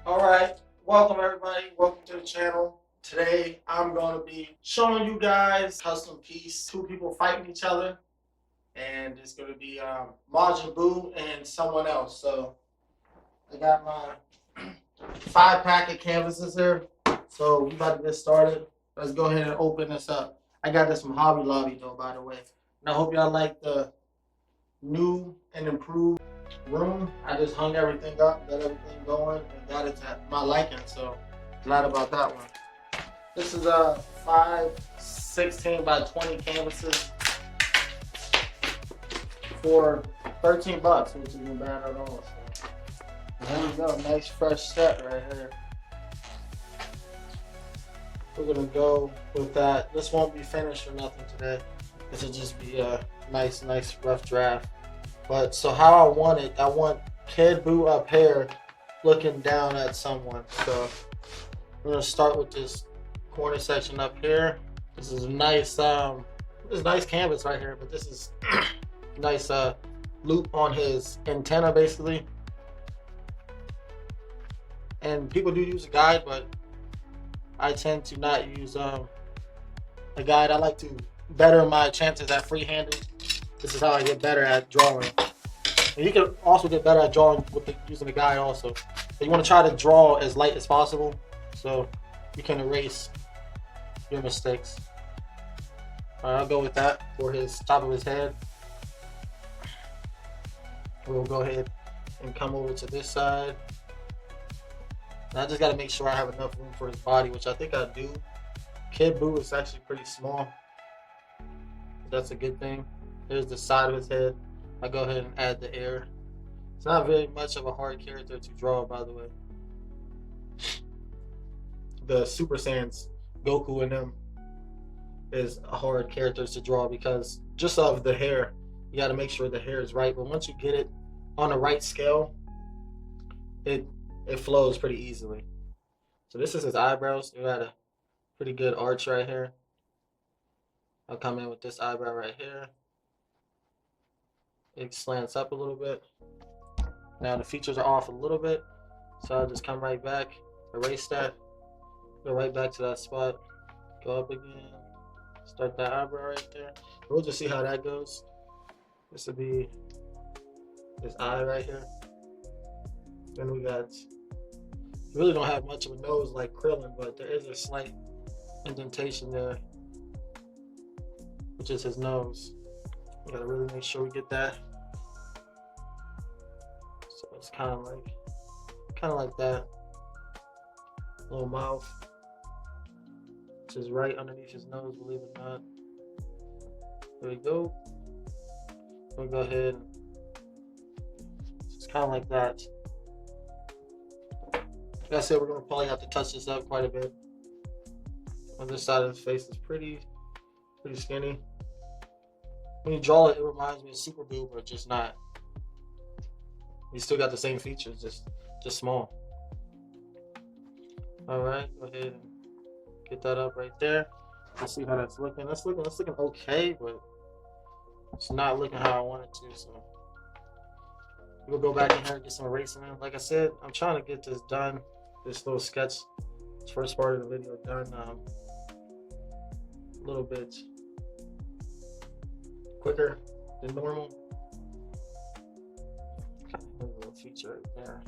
All right, welcome everybody. Welcome to the channel. Today I'm going to be showing you guys custom piece. Two people fighting each other, and it's going to be Majin Buu and someone else. So I got my 5 pack of canvases here. So we about to get started. Let's go ahead and open this up. I got this from Hobby Lobby though, by the way. And I hope y'all like the new and improved room. I just hung everything up, got everything going, and got it to my liking. So glad about that one. This is a 5 16 by 20 canvases for 13 bucks, which isn't bad at all. So there we go, nice fresh set right here. We're gonna go with that. This won't be finished or nothing today. This will just be a nice rough draft. But so how I want it, I want Kid Buu up here looking down at someone. So we're gonna start with this corner section up here. This is a nice canvas right here, but this is nice loop on his antenna basically. And people do use a guide, but I tend to not use a guide. I like to better my chances at free-handed. This is how I get better at drawing. And you can also get better at drawing with using a guide also. But you want to try to draw as light as possible so you can erase your mistakes. Alright, I'll go with that for his top of his head. We'll go ahead and come over to this side. And I just got to make sure I have enough room for his body, which I think I do. Kid Buu is actually pretty small. That's a good thing. Here's the side of his head. I go ahead and add the air. It's not very much of a hard character to draw, by the way. The Super Saiyans, Goku and them, is a hard characters to draw because just of the hair. You got to make sure the hair is right. But once you get it on the right scale, it flows pretty easily. So this is his eyebrows. You got a pretty good arch right here. I'll come in with this eyebrow right here. It slants up a little bit. Now the features are off a little bit, so I'll just come right back, erase that, go right back to that spot, go up again, start that eyebrow right there. We'll just see how that goes. This will be his eye right here. Then we got, we really don't have much of a nose like Krillin, but there is a slight indentation there, which is his nose. We gotta really make sure we get that. So it's kind of like that. Little mouth, which is right underneath his nose, believe it or not. There we go. We'll go ahead. It's kind of like that. Like I said, we're gonna probably have to touch this up quite a bit. On this side of his face is pretty skinny. When you draw it, it reminds me of Super Buu, but just not. You still got the same features, just small. All right, go ahead and get that up right there. Let's see how that's looking. That's looking okay, but it's not looking how I want it to. So we'll go back in here and get some erasing in. Like I said, I'm trying to get this done. This little sketch, this first part of the video done a little bit quicker than normal. Okay, a little feature right there.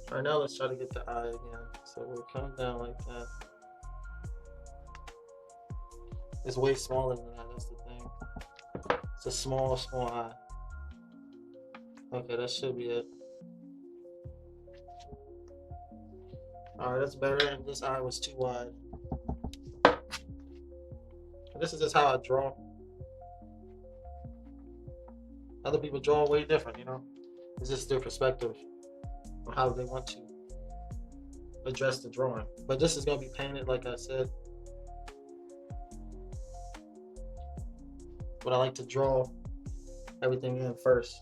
All right, now let's try to get the eye again. So we'll come down like that. It's way smaller than that, that's the thing. It's a small eye. Okay, that should be it. Alright, that's better. And this eye was too wide. And this is just how I draw. Other people draw way different, you know? It's just their perspective on how they want to address the drawing. But this is going to be painted, like I said. But I like to draw everything in first.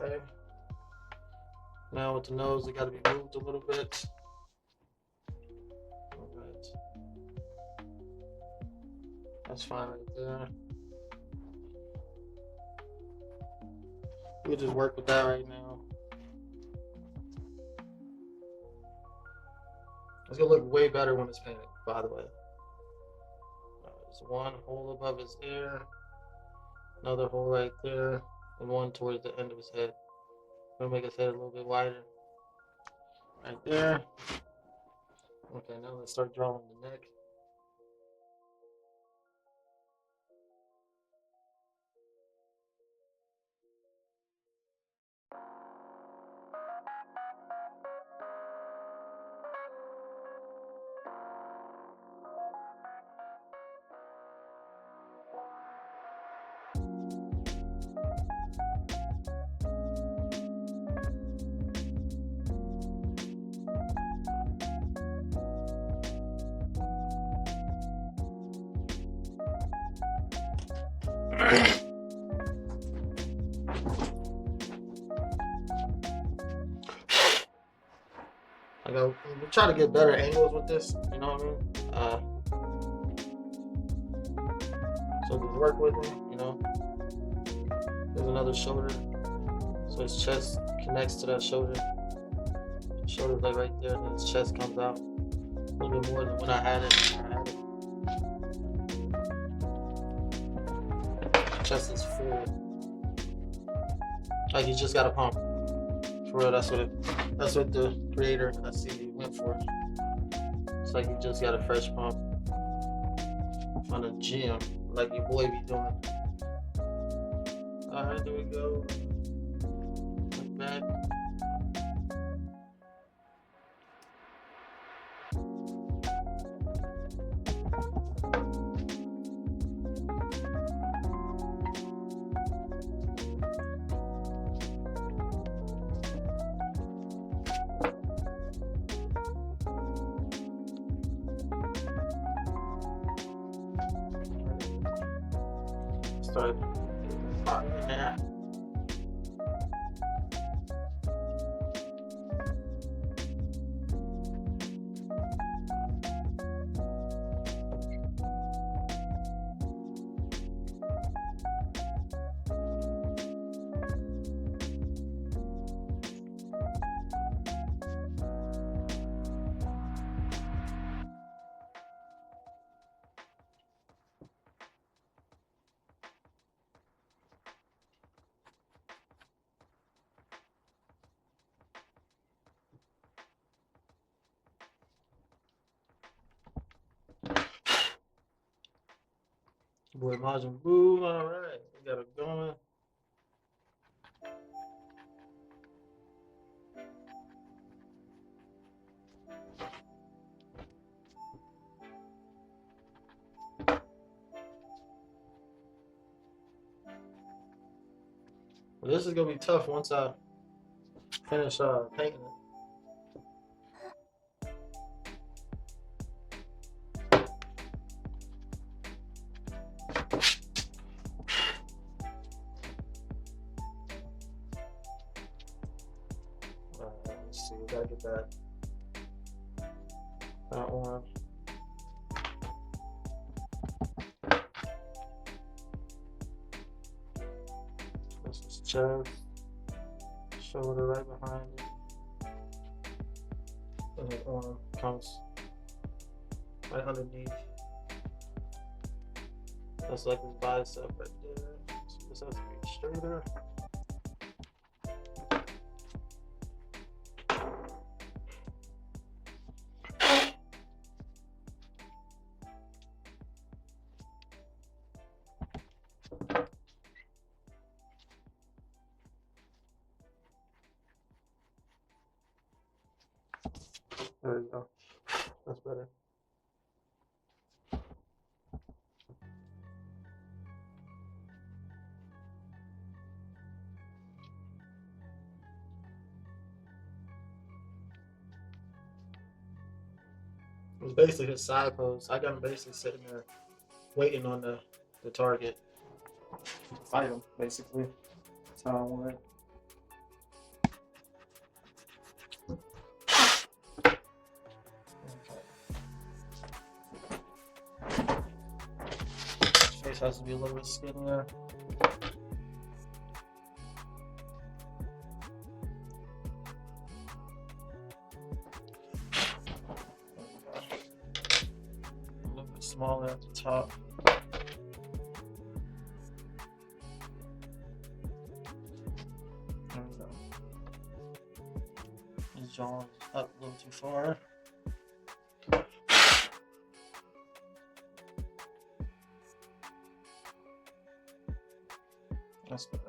Okay. Now with the nose, it got to be moved a little bit. All right. That's fine right there. We'll just work with that right now. It's gonna look way better when it's painted, by the way. There's one hole above his ear, another hole right there, and one towards the end of his head. Gonna make his head a little bit wider. Right there. Okay, now let's start drawing the neck. We try to get better angles with this, you know what I mean? So just work with me, you know. There's another shoulder. So his chest connects to that shoulder. Shoulder's like right there, and then his chest comes out a little bit more than when I had it. Chest is full. Like he just got a pump. For real, that's what the creator I see went for. It's like he just got a fresh pump on a gym, like your boy be doing. Alright, there we go. Like that. Start popping that. Boy, Majin Buu, alright, we got it going. Well, this is gonna be tough once I finish painting it. Let's see, we gotta get that one. This is chest, shoulder right behind it, and the arm comes right underneath. That's like his bicep right there. So this has to be straighter. There you go. That's better. It's basically his side pose. I got him basically sitting there waiting on the target to fight him, basically. That's how I want it. Face has to be a little bit skinnier. top. There we go. His jaw's up a little too far. That's better.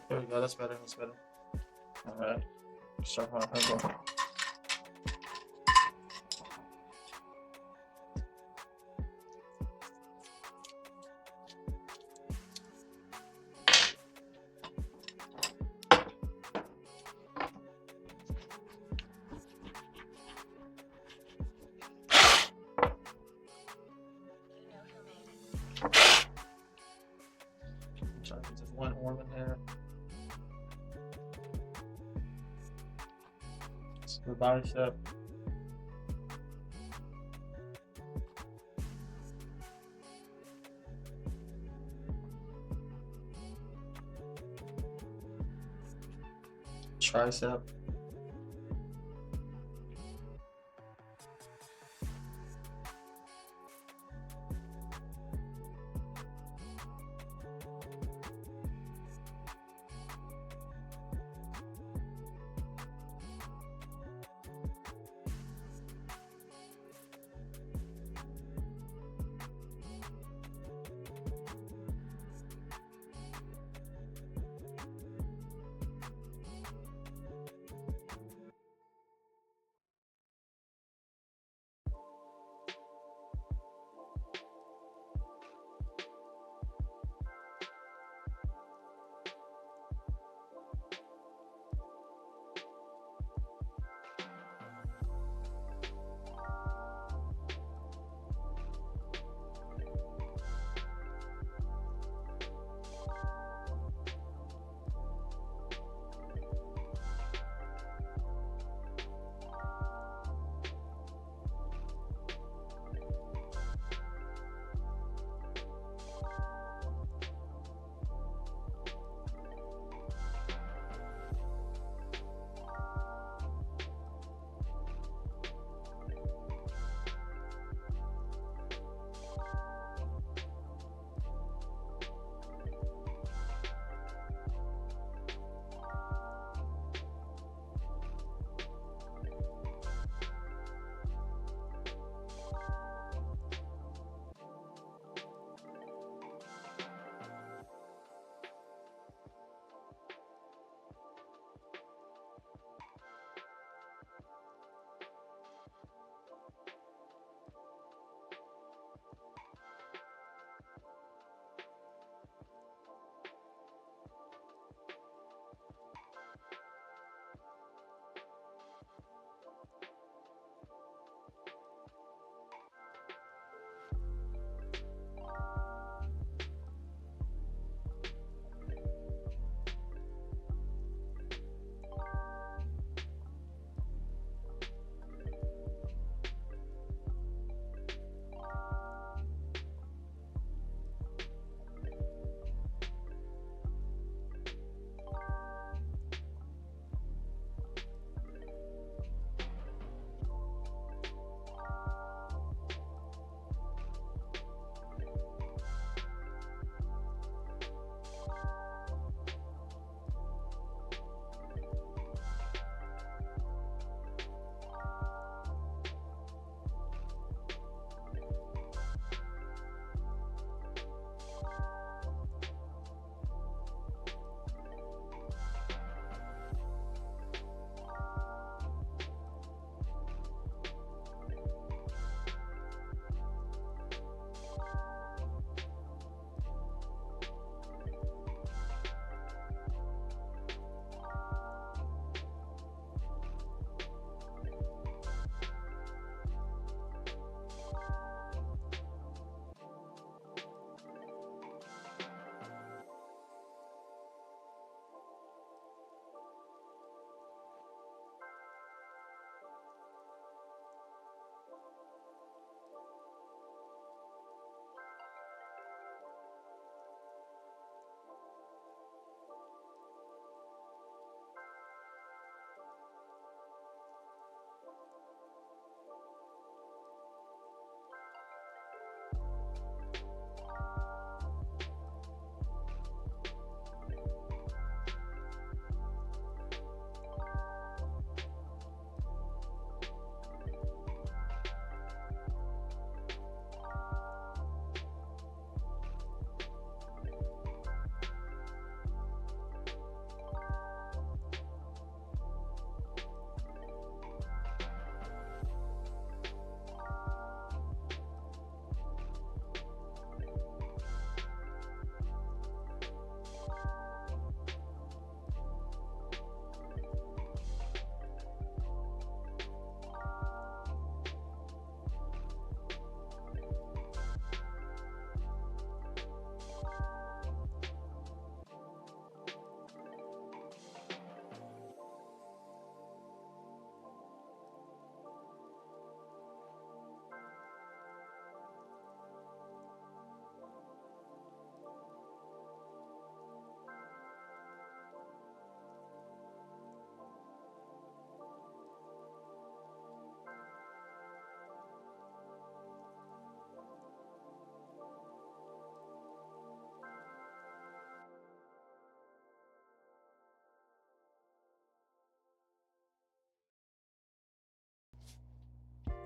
There we go, that's better, that's better. Alright, start on purple. Try to get just one arm in there. The bicep. Tricep.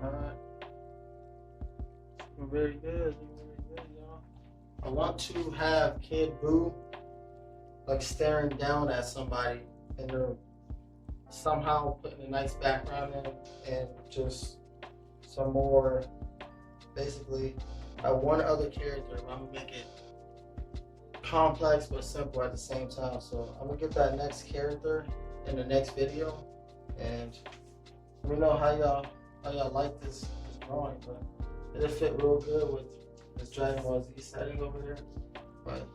Alright. Very good, y'all. I want to have Kid Buu like staring down at somebody and they're somehow putting a nice background in and just some more, basically one other character. I'm gonna make it complex but simple at the same time. So I'm gonna get that next character in the next video, and let me know how y'all like this drawing. But it'll fit real good with this Dragon Ball Z setting over there. But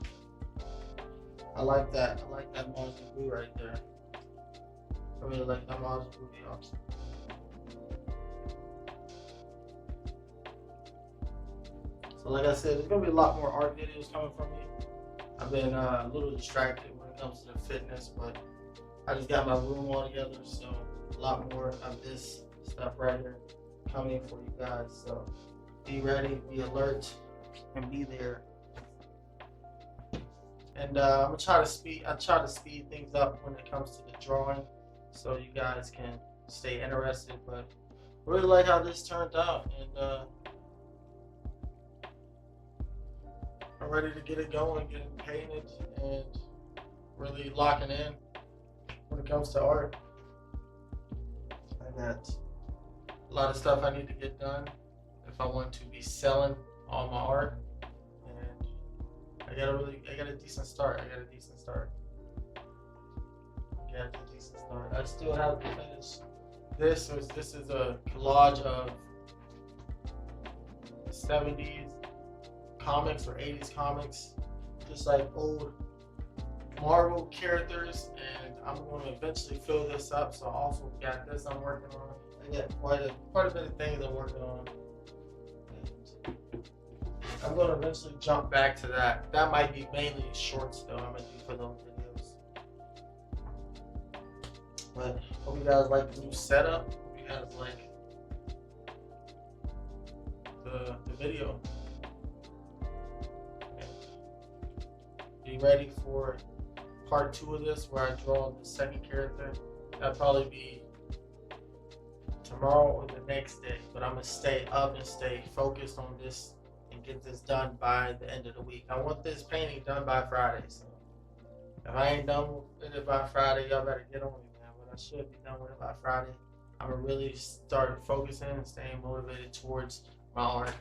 I like that. I like that Majin Buu right there. I really like that Majin Buu, y'all. So like I said, there's gonna be a lot more art videos coming from me. I've been a little distracted when it comes to the fitness, but I just got my room all together, so a lot more of this stuff right here coming for you guys. So be ready, be alert, and be there. And I'm gonna try to speed things up when it comes to the drawing, so you guys can stay interested. But I really like how this turned out, and I'm ready to get it going, get it painted, and really locking in when it comes to art. I got a lot of stuff I need to get done if I want to be selling all my art, and I got a decent start. I still have to finish this. So this is a collage of 70s comics or 80s comics, just like old Marvel characters, and I'm going to eventually fill this up. So I also got this I'm working on. I got quite a bit of things I'm working on, and I'm going to eventually jump back to that. That might be mainly shorts though. I'm going to do for those videos. But hope you guys like the new setup. Hope you guys like the video. Be ready for part 2 of this, where I draw the second character. That'll probably be tomorrow or the next day, but I'm gonna stay up and stay focused on this and get this done by the end of the week. I want this painting done by Friday, so if I ain't done with it by Friday, y'all better get on it, man. But I should be done with it by Friday. I'm gonna really start focusing and staying motivated towards my art.